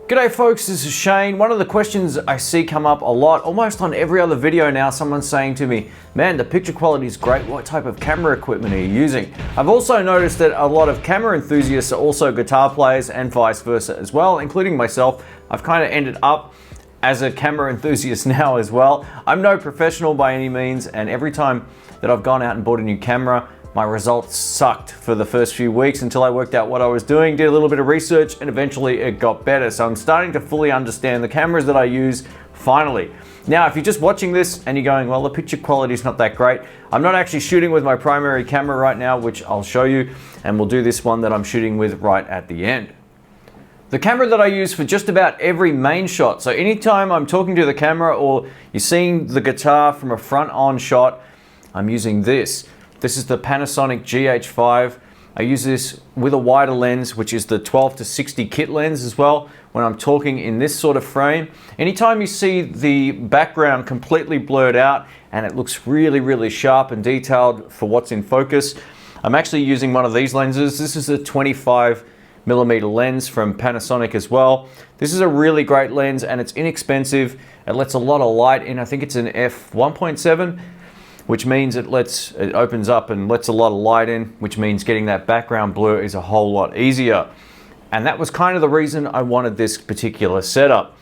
G'day folks, this is Shane. One of the questions I see come up a lot, almost on every other video now, someone's saying to me, man, the picture quality is great, what type of camera equipment are you using? I've also noticed that a lot of camera enthusiasts are also guitar players and vice versa as well, including myself. I've kind of ended up as a camera enthusiast now as well. I'm no professional by any means, and every time that I've gone out and bought a new camera, my results sucked for the first few weeks until I worked out what I was doing, did a little bit of research, and eventually it got better. So I'm starting to fully understand the cameras that I use finally. Now, if you're just watching this and you're going, well, the picture quality is not that great, I'm not actually shooting with my primary camera right now, which I'll show you, and we'll do this one that I'm shooting with right at the end. The camera that I use for just about every main shot, so anytime I'm talking to the camera or you're seeing the guitar from a front-on shot, I'm using this. This is the Panasonic GH5. I use this with a wider lens, which is the 12-60 kit lens as well, when I'm talking in this sort of frame. Anytime you see the background completely blurred out and it looks really, really sharp and detailed for what's in focus, I'm actually using one of these lenses. This is a 25mm lens from Panasonic as well. This is a really great lens and it's inexpensive. It lets a lot of light in. I think it's an f1.7. which means it opens up and lets a lot of light in, which means getting that background blur is a whole lot easier. And that was kind of the reason I wanted this particular setup.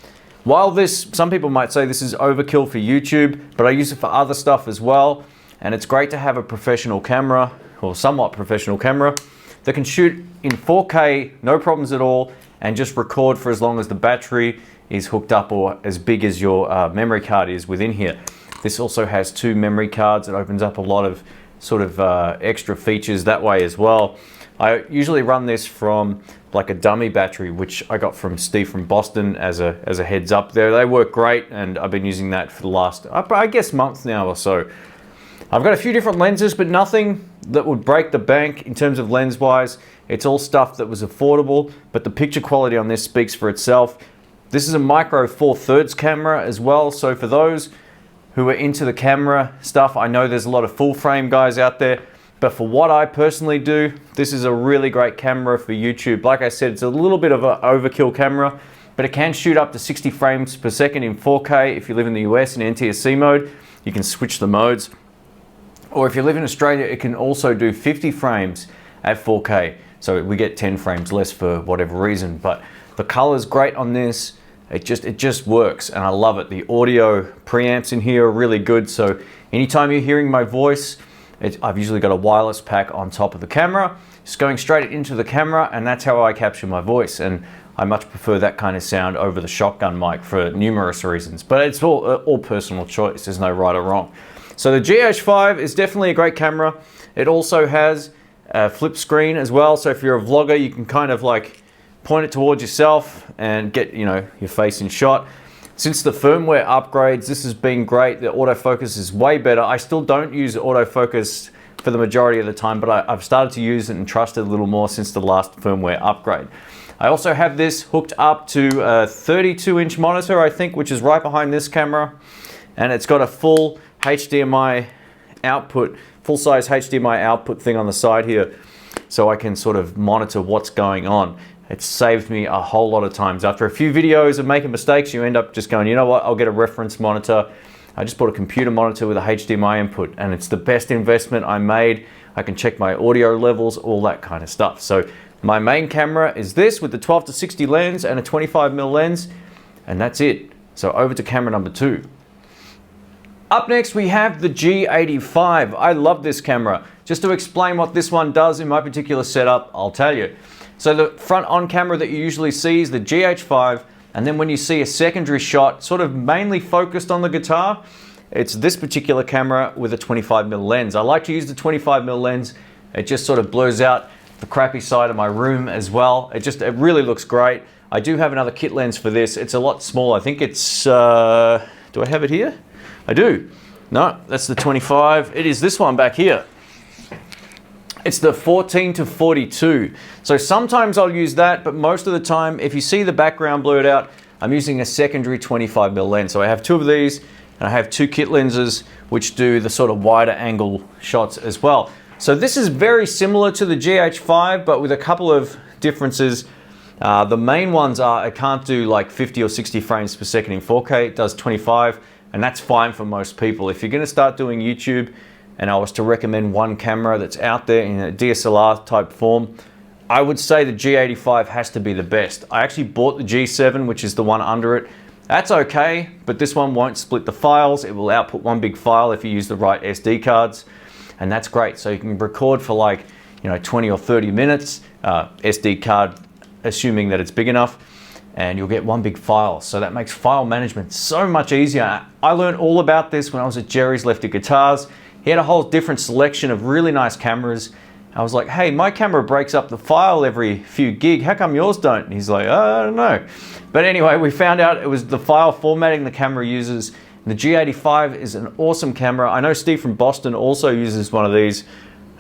While this, some people might say this is overkill for YouTube, but I use it for other stuff as well. And it's great to have a professional camera, or somewhat professional camera, that can shoot in 4K, no problems at all, and just record for as long as the battery is hooked up or as big as your memory card is within here. This also has 2 memory cards. It opens up a lot of sort of extra features that way as well. I usually run this from like a dummy battery, which I got from Steve from Boston as a heads up there. They work great, and I've been using that for the last, I guess, month now or so. I've got a few different lenses, but nothing that would break the bank in terms of lens wise. It's all stuff that was affordable, but the picture quality on this speaks for itself. This is a micro 4/3 camera as well, so for those who are into the camera stuff, I know there's a lot of full frame guys out there, but for what I personally do, this is a really great camera for YouTube. Like I said, it's a little bit of an overkill camera, but it can shoot up to 60 frames per second in 4K. If you live in the US in NTSC mode, you can switch the modes. Or if you live in Australia, it can also do 50 frames at 4K. So we get 10 frames less for whatever reason, but the color's great on this. It just works, and I love it. The audio preamps in here are really good, so anytime you're hearing my voice, I've usually got a wireless pack on top of the camera, just going straight into the camera, and that's how I capture my voice. And I much prefer that kind of sound over the shotgun mic for numerous reasons, but it's all personal choice. There's no right or wrong. So the GH5 is definitely a great camera. It also has a flip screen as well, so if you're a vlogger, you can kind of like point it towards yourself and get, you know, your face in shot. Since the firmware upgrades, this has been great. The autofocus is way better. I still don't use autofocus for the majority of the time, but I've started to use it and trust it a little more since the last firmware upgrade. I also have this hooked up to a 32-inch monitor, I think, which is right behind this camera. And it's got a full HDMI output, full-size HDMI output thing on the side here, so I can sort of monitor what's going on. It's saved me a whole lot of times. After a few videos of making mistakes, you end up just going, you know what, I'll get a reference monitor. I just bought a computer monitor with a HDMI input, and it's the best investment I made. I can check my audio levels, all that kind of stuff. So my main camera is this with the 12-60 lens and a 25mm lens, and that's it. So over to camera number 2. Up next, we have the G85. I love this camera. Just to explain what this one does in my particular setup, I'll tell you. So the front on camera that you usually see is the GH5, and then when you see a secondary shot sort of mainly focused on the guitar, it's this particular camera with a 25mm lens. I like to use the 25mm lens. It just sort of blurs out the crappy side of my room as well. It really looks great. I do have another kit lens for this. It's a lot smaller. I think it's, do I have it here? I do. No, that's the 25. It is this one back here. It's the 14-42. So sometimes I'll use that, but most of the time, if you see the background blurred out, I'm using a secondary 25mm lens. So I have 2 of these, and I have 2 kit lenses, which do the sort of wider angle shots as well. So this is very similar to the GH5, but with a couple of differences. The main ones are, it can't do like 50 or 60 frames per second in 4K, it does 25, and that's fine for most people. If you're gonna start doing YouTube, and I was to recommend one camera that's out there in a DSLR type form, I would say the G85 has to be the best. I actually bought the G7, which is the one under it. That's okay, but this one won't split the files. It will output one big file if you use the right SD cards, and that's great. So you can record for like, 20 or 30 minutes, SD card, assuming that it's big enough, and you'll get one big file. So that makes file management so much easier. I learned all about this when I was at Jerry's Lefty Guitars. He had a whole different selection of really nice cameras. I was like, hey, my camera breaks up the file every few gig. How come yours don't? And he's like, oh, I don't know. But anyway, we found out it was the file formatting the camera uses. The G85 is an awesome camera. I know Steve from Boston also uses one of these.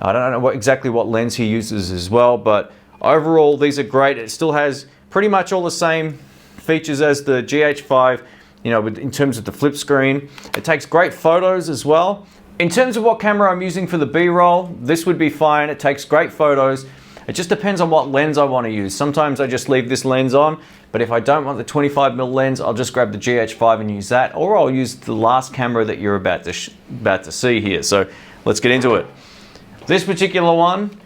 I don't know exactly what lens he uses as well, but overall, these are great. It still has pretty much all the same features as the GH5, in terms of the flip screen. It takes great photos as well. In terms of what camera I'm using for the B-roll, this would be fine. It takes great photos. It just depends on what lens I want to use. Sometimes I just leave this lens on, but if I don't want the 25mm lens, I'll just grab the GH5 and use that, or I'll use the last camera that you're about to see here. So let's get into it. This particular one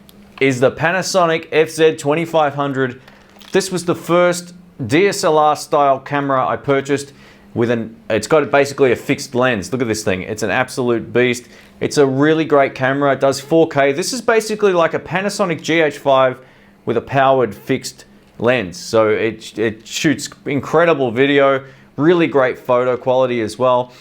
is the Panasonic FZ 2500. This was the first DSLR style camera I purchased. It's got basically a fixed lens. Look at this thing. It's an absolute beast. It's a really great camera. It does 4K. This is basically like a Panasonic GH5 with a powered fixed lens. So it shoots incredible video, really great photo quality as well.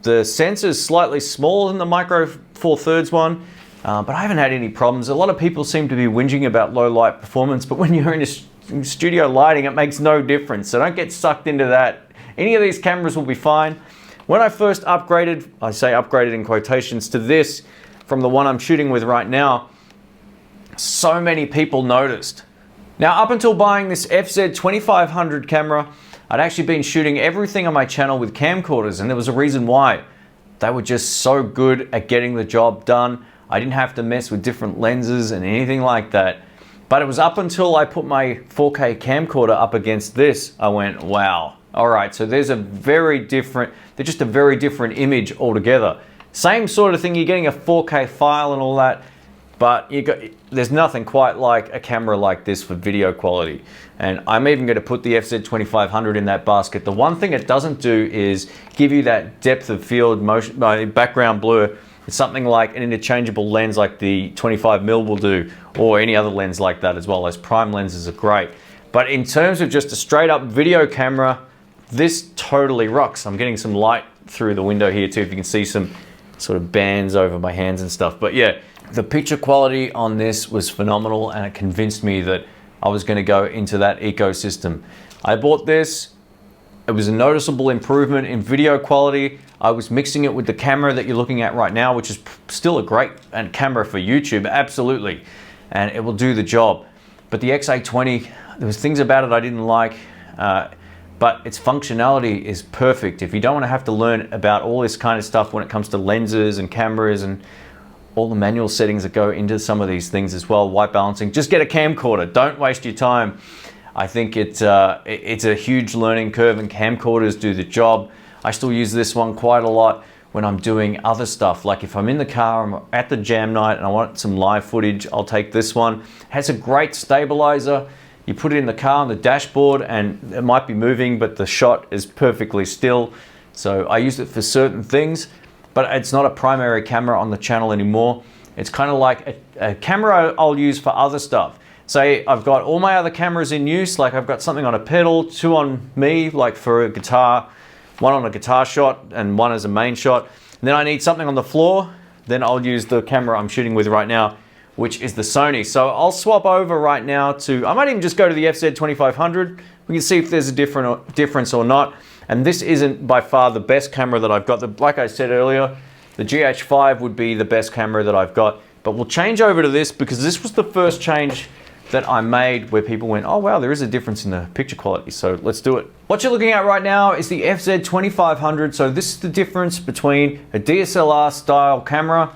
The sensor is slightly smaller than the Micro Four Thirds one, but I haven't had any problems. A lot of people seem to be whinging about low light performance, but when you're in studio lighting, it makes no difference. So don't get sucked into that. Any of these cameras will be fine. When I first upgraded, I say upgraded in quotations, to this from the one I'm shooting with right now, so many people noticed. Now, up until buying this FZ 2500 camera, I'd actually been shooting everything on my channel with camcorders, and there was a reason why. They were just so good at getting the job done. I didn't have to mess with different lenses and anything like that. But it was up until I put my 4K camcorder up against this, I went, wow. All right, so they're just a very different image altogether. Same sort of thing, you're getting a 4K file and all that, but there's nothing quite like a camera like this for video quality. And I'm even going to put the FZ 2500 in that basket. The one thing it doesn't do is give you that depth of field motion, background blur. It's something like an interchangeable lens like the 25mm will do, or any other lens like that as well. Those prime lenses are great. But in terms of just a straight up video camera, this totally rocks. I'm getting some light through the window here too, if you can see some sort of bands over my hands and stuff. But yeah, the picture quality on this was phenomenal, and it convinced me that I was going to go into that ecosystem. I bought this. It was a noticeable improvement in video quality. I was mixing it with the camera that you're looking at right now, which is still a great camera for YouTube, absolutely. And it will do the job. But the X820, there was things about it I didn't like. But its functionality is perfect. If you don't want to have to learn about all this kind of stuff when it comes to lenses and cameras and all the manual settings that go into some of these things as well, white balancing, just get a camcorder. Don't waste your time. I think it's a huge learning curve, and camcorders do the job. I still use this one quite a lot when I'm doing other stuff. Like if I'm in the car, I'm at the jam night and I want some live footage, I'll take this one. It has a great stabilizer. You put it in the car on the dashboard and it might be moving, but the shot is perfectly still. So I use it for certain things, but it's not a primary camera on the channel anymore. It's kind of like a camera I'll use for other stuff. Say I've got all my other cameras in use, like I've got something on a pedal, two on me, like for a guitar, one on a guitar shot and one as a main shot. And then I need something on the floor, then I'll use the camera I'm shooting with right now, which is the Sony. So I'll swap over right now to, I might even just go to the FZ 2500. We can see if there's a difference or not. And this isn't by far the best camera that I've got. Like I said earlier, the GH5 would be the best camera that I've got. But we'll change over to this because this was the first change that I made where people went, oh wow, there is a difference in the picture quality. So let's do it. What you're looking at right now is the FZ 2500. So this is the difference between a DSLR style camera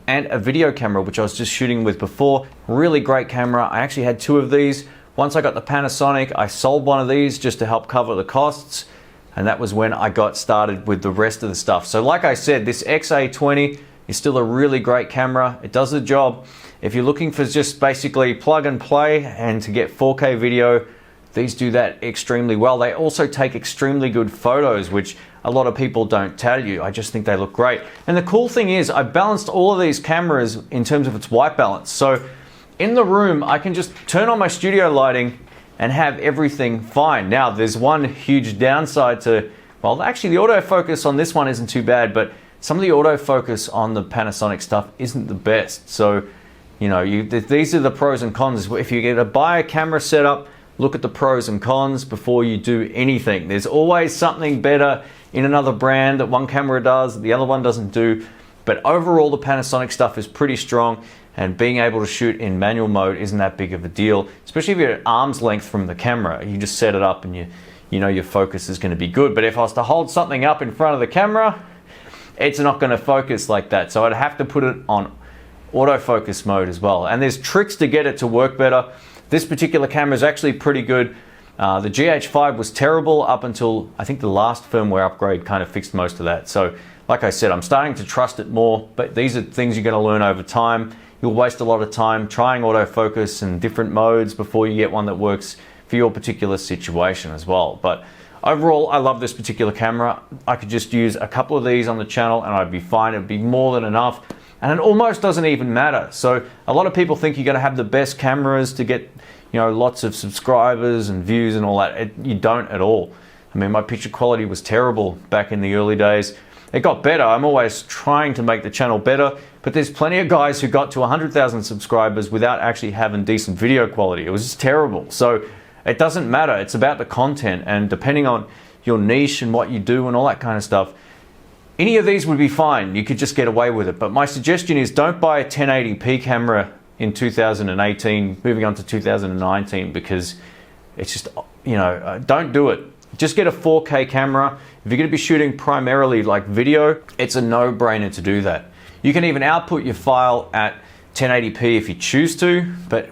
and a video camera, which I was just shooting with before. Really great camera. I actually had two of these. Once I got the Panasonic, I sold one of these just to help cover the costs, and that was when I got started with the rest of the stuff. So like I said, this XA20 is still a really great camera. It does the job. If you're looking for just basically plug and play and to get 4K video, these do that extremely well. They also take extremely good photos, which a lot of people don't tell you. I just think they look great. And the cool thing is I balanced all of these cameras in terms of its white balance. So in the room, I can just turn on my studio lighting and have everything fine. Now, there's one huge downside to, well, actually the autofocus on this one isn't too bad, but some of the autofocus on the Panasonic stuff isn't the best. So, you know, these are the pros and cons. If you're gonna buy a camera setup, look at the pros and cons before you do anything. There's always something better in another brand that one camera does, the other one doesn't do. But overall, the Panasonic stuff is pretty strong, and being able to shoot in manual mode isn't that big of a deal, especially if you're at arm's length from the camera. You just set it up and you know your focus is gonna be good. But if I was to hold something up in front of the camera, it's not gonna focus like that. So I'd have to put it on autofocus mode as well. And there's tricks to get it to work better. This particular camera is actually pretty good. The GH5 was terrible up until I think the last firmware upgrade kind of fixed most of that. So like I said, I'm starting to trust it more, but these are things you're gonna learn over time. You'll waste a lot of time trying autofocus and different modes before you get one that works for your particular situation as well. But overall, I love this particular camera. I could just use a couple of these on the channel and I'd be fine. It'd be more than enough. And it almost doesn't even matter. So a lot of people think you're gonna have the best cameras to get, you know, lots of subscribers and views and all that. You don't at all. I mean, my picture quality was terrible back in the early days. It got better. I'm always trying to make the channel better, but there's plenty of guys who got to 100,000 subscribers without actually having decent video quality. It was just terrible. So it doesn't matter. It's about the content, and depending on your niche and what you do and all that kind of stuff, any of these would be fine. You could just get away with it. But my suggestion is don't buy a 1080p camera in 2018, moving on to 2019, because it's just, you know, don't do it. Just get a 4K camera. If you're gonna be shooting primarily like video, it's a no-brainer to do that. You can even output your file at 1080p if you choose to, but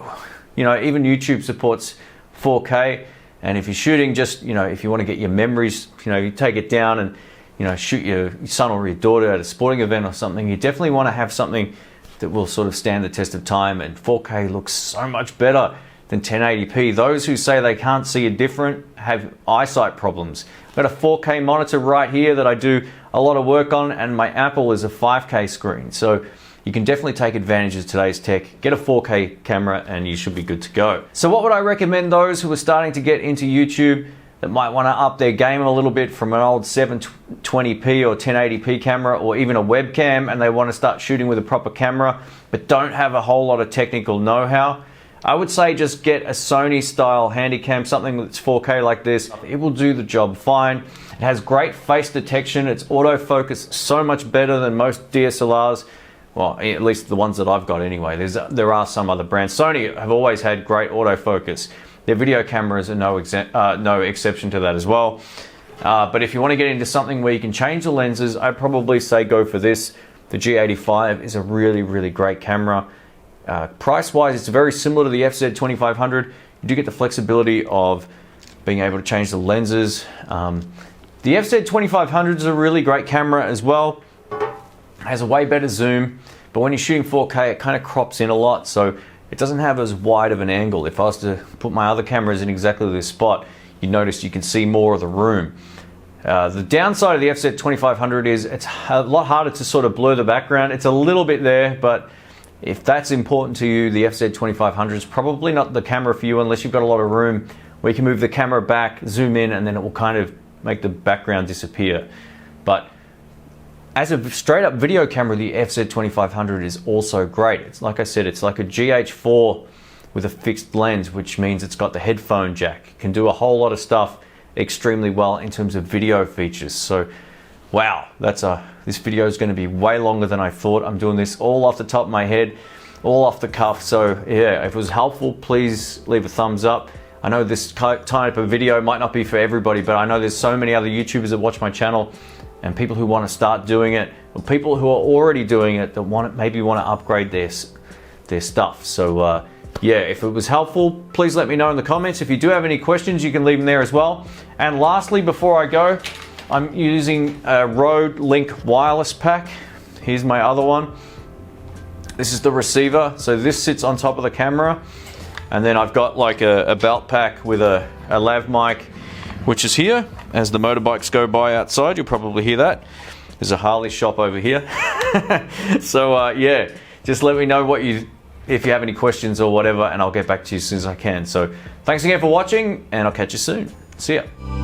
you know, even YouTube supports 4K. And if you're shooting just, you know, if you want to get your memories, you know, you take it down and, you know, shoot your son or your daughter at a sporting event or something, you definitely want to have something that will sort of stand the test of time, and 4K looks so much better than 1080p. Those who say they can't see a difference have eyesight problems. I've got a 4K monitor right here that I do a lot of work on, and my Apple is a 5K screen. So you can definitely take advantage of today's tech, get a 4K camera, and you should be good to go. So what would I recommend those who are starting to get into YouTube that might want to up their game a little bit from an old 720p or 1080p camera, or even a webcam, and they want to start shooting with a proper camera but don't have a whole lot of technical know-how? I would say just get a Sony style Handycam, something that's 4K like this. It will do the job fine. It has great face detection. It's autofocus so much better than most DSLRs. Well, at least the ones that I've got anyway. There are some other brands. Sony have always had great autofocus. Their video cameras are no exception to that as well. But if you want to get into something where you can change the lenses, I'd probably say go for this. The G85 is a really, really great camera. Price-wise, it's very similar to the FZ 2500. You do get the flexibility of being able to change the lenses. The FZ 2500 is a really great camera as well. It has a way better zoom, but when you're shooting 4K, it kind of crops in a lot, so it doesn't have as wide of an angle. If I was to put my other cameras in exactly this spot, you notice you can see more of the room. The downside of the FZ 2500 is it's a lot harder to sort of blur the background. It's a little bit there, but if that's important to you, the FZ 2500 is probably not the camera for you unless you've got a lot of room where you can move the camera back, zoom in, and then it will kind of make the background disappear. But as a straight up video camera, the FZ 2500 is also great. It's like I said, it's like a GH4 with a fixed lens, which means it's got the headphone jack. It can do a whole lot of stuff extremely well in terms of video features. So wow, this video is going to be way longer than I thought. I'm doing this all off the top of my head, all off the cuff. So yeah, if it was helpful, please leave a thumbs up. I know this type of video might not be for everybody, but I know there's so many other YouTubers that watch my channel, and people who want to start doing it, or people who are already doing it that maybe want to upgrade their stuff. So yeah, if it was helpful, please let me know in the comments. If you do have any questions, you can leave them there as well. And lastly, before I go, I'm using a Rode Link wireless pack. Here's my other one. This is the receiver. So this sits on top of the camera. And then I've got like a belt pack with a lav mic, which is here. As the motorbikes go by outside, you'll probably hear that. There's a Harley shop over here. So yeah, just let me know if you have any questions or whatever, and I'll get back to you as soon as I can. So thanks again for watching, and I'll catch you soon. See ya.